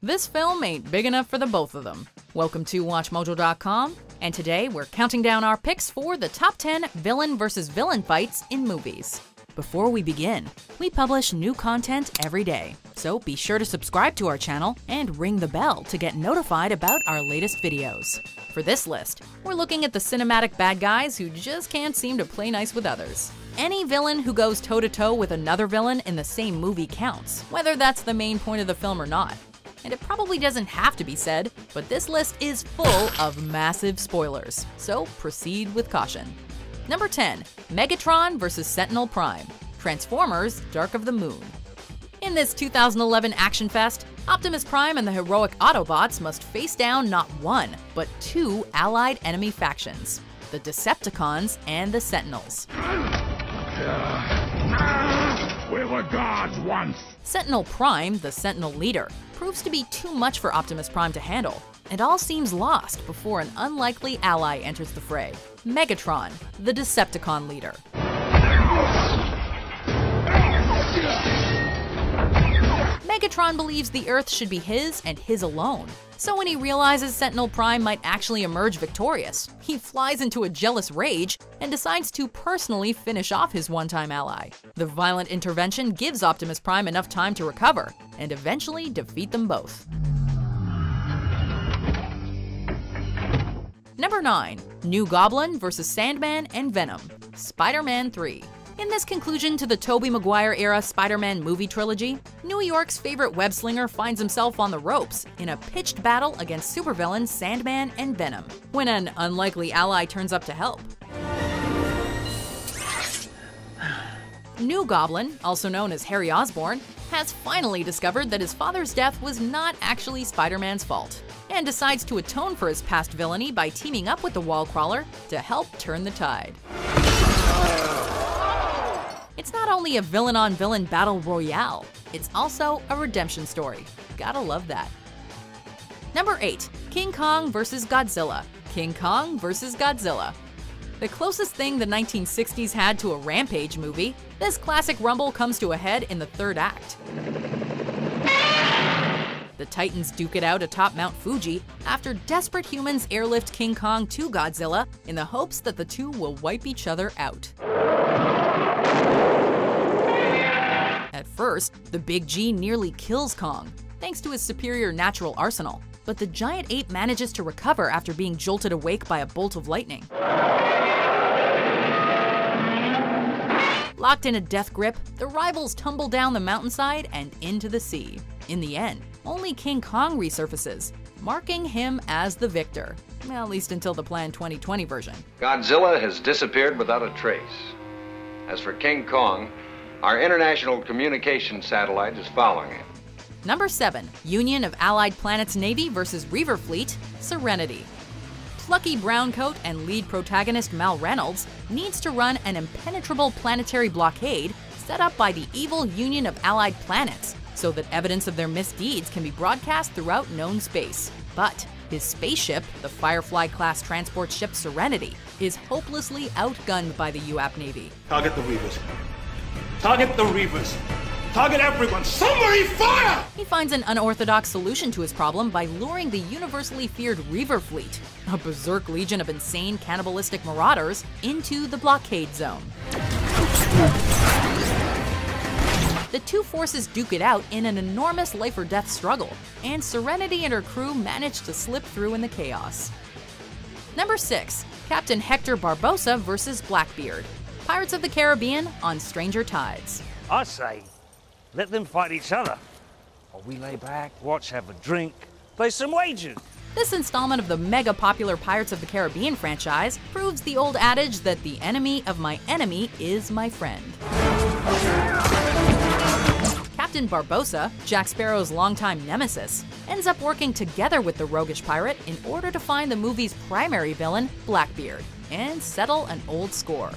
This film ain't big enough for the both of them. Welcome to WatchMojo.com, and today we're counting down our picks for the top 10 villain versus villain fights in movies. Before we begin, we publish new content every day, so be sure to subscribe to our channel and ring the bell to get notified about our latest videos. For this list, we're looking at the cinematic bad guys who just can't seem to play nice with others. Any villain who goes toe-to-toe with another villain in the same movie counts, whether that's the main point of the film or not. And it probably doesn't have to be said, but this list is full of massive spoilers, so proceed with caution. Number 10. Megatron vs. Sentinel Prime, Transformers: Dark of the Moon. In this 2011 action fest, Optimus Prime and the heroic Autobots must face down not one, but two allied enemy factions, the Decepticons and the Sentinels. We were gods once! Sentinel Prime, the Sentinel leader, proves to be too much for Optimus Prime to handle. It all seems lost before an unlikely ally enters the fray, Megatron, the Decepticon leader. Megatron believes the Earth should be his and his alone. So when he realizes Sentinel Prime might actually emerge victorious, he flies into a jealous rage and decides to personally finish off his one-time ally. The violent intervention gives Optimus Prime enough time to recover and eventually defeat them both. Number 9. New Goblin vs. Sandman and Venom, Spider-Man 3. In this conclusion to the Tobey Maguire-era Spider-Man movie trilogy, New York's favorite web-slinger finds himself on the ropes in a pitched battle against supervillains Sandman and Venom, when an unlikely ally turns up to help. New Goblin, also known as Harry Osborn, has finally discovered that his father's death was not actually Spider-Man's fault, and decides to atone for his past villainy by teaming up with the Wallcrawler to help turn the tide. It's not only a villain-on-villain battle royale, it's also a redemption story. Gotta love that. Number 8. King Kong vs. Godzilla, King Kong vs. Godzilla. The closest thing the 1960s had to a Rampage movie, this classic rumble comes to a head in the third act. The Titans duke it out atop Mount Fuji after desperate humans airlift King Kong to Godzilla in the hopes that the two will wipe each other out. At first, the Big G nearly kills Kong, thanks to his superior natural arsenal, but the giant ape manages to recover after being jolted awake by a bolt of lightning. Locked in a death grip, the rivals tumble down the mountainside and into the sea. In the end, only King Kong resurfaces, marking him as the victor, at least until the planned 2020 version. Godzilla has disappeared without a trace. As for King Kong, our international communication satellite is following him. Number 7. Union of Allied Planets Navy vs. Reaver Fleet, Serenity. Plucky browncoat and lead protagonist Mal Reynolds needs to run an impenetrable planetary blockade set up by the evil Union of Allied Planets so that evidence of their misdeeds can be broadcast throughout known space. But his spaceship, the Firefly-class transport ship Serenity, is hopelessly outgunned by the UAP Navy. Target the Reavers. Target the Reavers. Target everyone. Somebody fire! He finds an unorthodox solution to his problem by luring the universally feared Reaver fleet, a berserk legion of insane cannibalistic marauders, into the blockade zone. The two forces duke it out in an enormous life-or-death struggle, and Serenity and her crew manage to slip through in the chaos. Number 6. Captain Hector Barbossa vs. Blackbeard, Pirates of the Caribbean on Stranger Tides. I say, let them fight each other. Or we lay back, watch, have a drink, play some wagers. This installment of the mega-popular Pirates of the Caribbean franchise proves the old adage that the enemy of my enemy is my friend. Captain Barbossa, Jack Sparrow's longtime nemesis, ends up working together with the roguish pirate in order to find the movie's primary villain, Blackbeard, and settle an old score.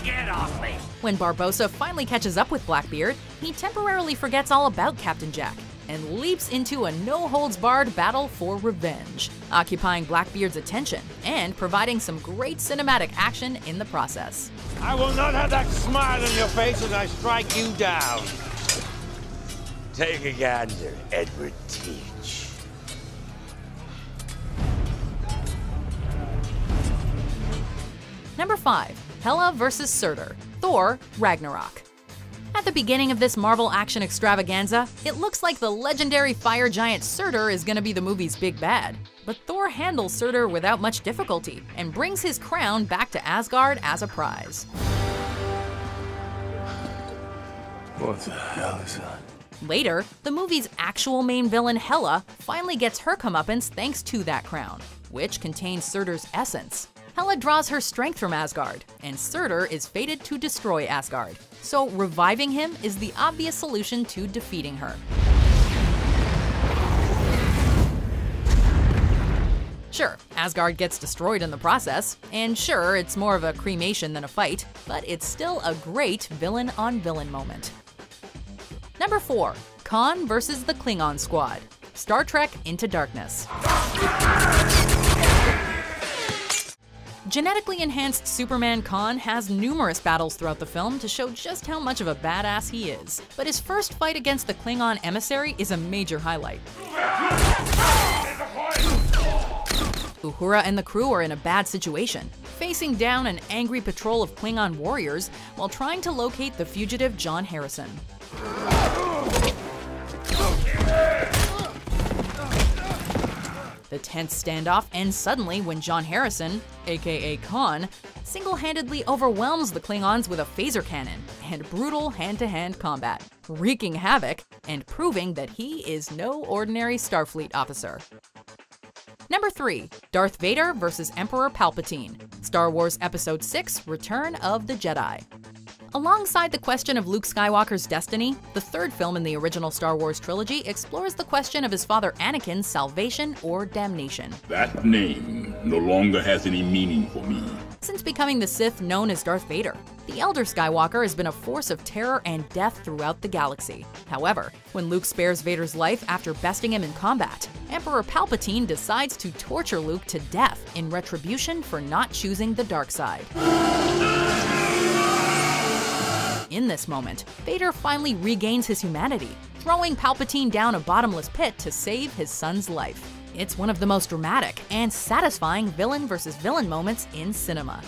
Get off me! When Barbossa finally catches up with Blackbeard, he temporarily forgets all about Captain Jack and leaps into a no-holds-barred battle for revenge, occupying Blackbeard's attention and providing some great cinematic action in the process. I will not have that smile on your face as I strike you down. Take a gander, Edward Teach. Number 5. Hela vs. Surtur, Thor Ragnarok. At the beginning of this Marvel action extravaganza, it looks like the legendary fire giant Surtur is gonna be the movie's big bad. But Thor handles Surtur without much difficulty and brings his crown back to Asgard as a prize. What the hell is that? Later, the movie's actual main villain Hela finally gets her comeuppance thanks to that crown, which contains Surtur's essence. Hela draws her strength from Asgard, and Surtur is fated to destroy Asgard. So reviving him is the obvious solution to defeating her. Sure, Asgard gets destroyed in the process, and sure, it's more of a cremation than a fight, but it's still a great villain-on-villain moment. Number 4. Khan vs. the Klingon Squad, Star Trek Into Darkness. Genetically enhanced Superman Khan has numerous battles throughout the film to show just how much of a badass he is, but his first fight against the Klingon emissary is a major highlight. Uhura and the crew are in a bad situation, facing down an angry patrol of Klingon warriors while trying to locate the fugitive John Harrison. The tense standoff ends suddenly when John Harrison, aka Khan, single-handedly overwhelms the Klingons with a phaser cannon and brutal hand-to-hand combat, wreaking havoc and proving that he is no ordinary Starfleet officer. Number 3. Darth Vader vs. Emperor Palpatine, Star Wars Episode 6: Return of the Jedi. Alongside the question of Luke Skywalker's destiny, the third film in the original Star Wars trilogy explores the question of his father Anakin's salvation or damnation. That name no longer has any meaning for me. Since becoming the Sith known as Darth Vader, the elder Skywalker has been a force of terror and death throughout the galaxy. However, when Luke spares Vader's life after besting him in combat, Emperor Palpatine decides to torture Luke to death in retribution for not choosing the dark side. In this moment, Vader finally regains his humanity, throwing Palpatine down a bottomless pit to save his son's life. It's one of the most dramatic and satisfying villain versus villain moments in cinema.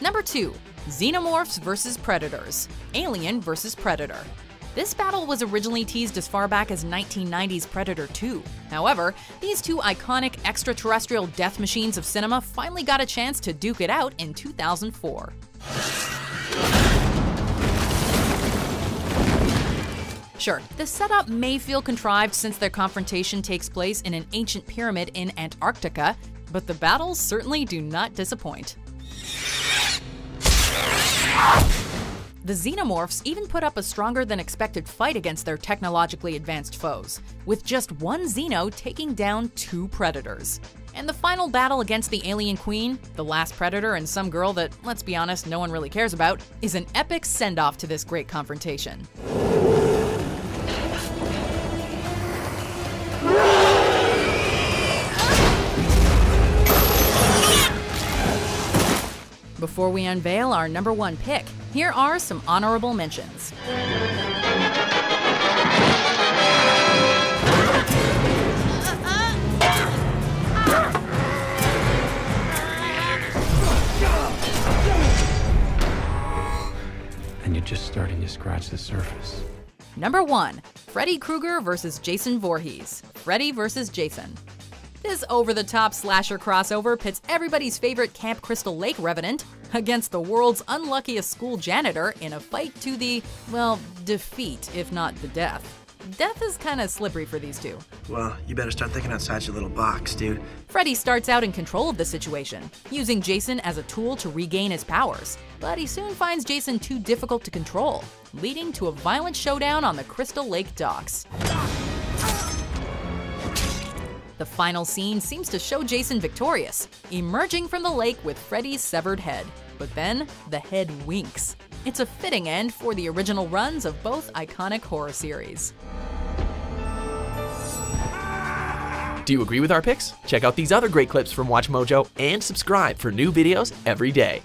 Number 2. Xenomorphs vs. Predators, Alien vs. Predator. This battle was originally teased as far back as 1990's Predator 2. However, these two iconic extraterrestrial death machines of cinema finally got a chance to duke it out in 2004. Sure, the setup may feel contrived since their confrontation takes place in an ancient pyramid in Antarctica, but the battles certainly do not disappoint. The Xenomorphs even put up a stronger than expected fight against their technologically advanced foes, with just one Xeno taking down 2 Predators. And the final battle against the Alien Queen, the last Predator and some girl that, let's be honest, no one really cares about, is an epic send-off to this great confrontation. Before we unveil our number 1 pick, here are some honorable mentions. And you're just starting to scratch the surface. Number 1, Freddy Krueger vs. Jason Voorhees, Freddy vs. Jason. This over-the-top slasher crossover pits everybody's favorite Camp Crystal Lake revenant against the world's unluckiest school janitor in a fight to the, well, defeat, if not the death. Death is kinda slippery for these two. Well, you better start thinking outside your little box, dude. Freddy starts out in control of the situation, using Jason as a tool to regain his powers, but he soon finds Jason too difficult to control, leading to a violent showdown on the Crystal Lake docks. The final scene seems to show Jason victorious, emerging from the lake with Freddy's severed head. But then, the head winks. It's a fitting end for the original runs of both iconic horror series. Do you agree with our picks? Check out these other great clips from WatchMojo and subscribe for new videos every day.